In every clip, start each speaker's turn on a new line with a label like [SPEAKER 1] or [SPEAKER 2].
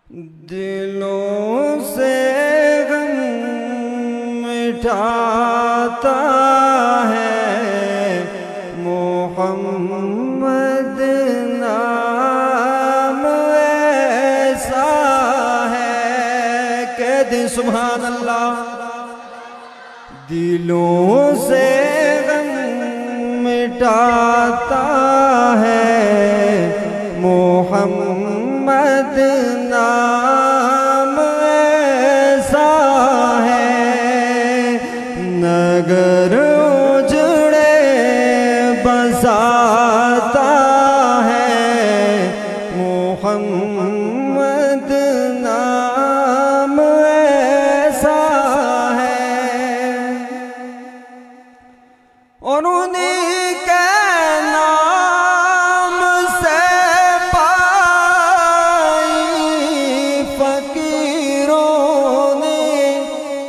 [SPEAKER 1] दिलों से गम मिटाता है मोहम्मद नाम ऐसा है। कह दे सुभान अल्लाह। दिलों से गम मिटाता है मोहम्मद नाम ऐसा है। नगर उजड़े बसाता है मोहम्मद नाम ऐसा है। और उन्हीं के नाम से फकीरों ने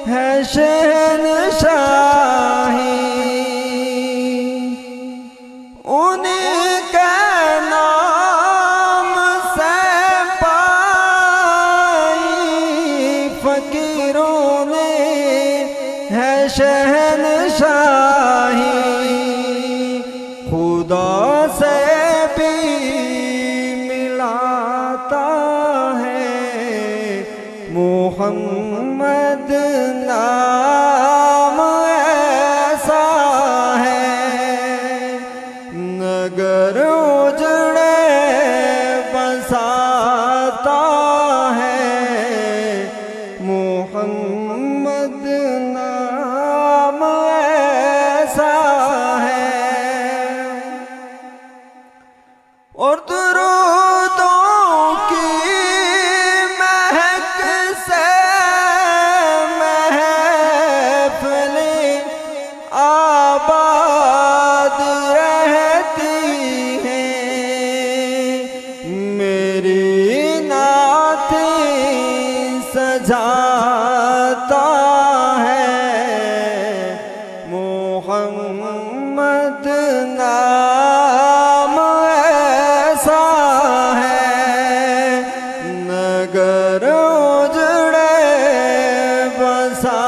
[SPEAKER 1] है शहनशाही। उन्हीं के नाम से पाई फकीरों ने है शहनशाही। खुदा से भी मिलाता है मोहम्मद नाम ऐसा है। नगर उजड़े बसाता है मोहम्मद नाम ऐसा है। और दुरूदों की महक से महफिलें आबाद रहती हैं। मेरी नातें सजाता है मोहम्मद नाम ऐसा है। नगर उजड़े बसा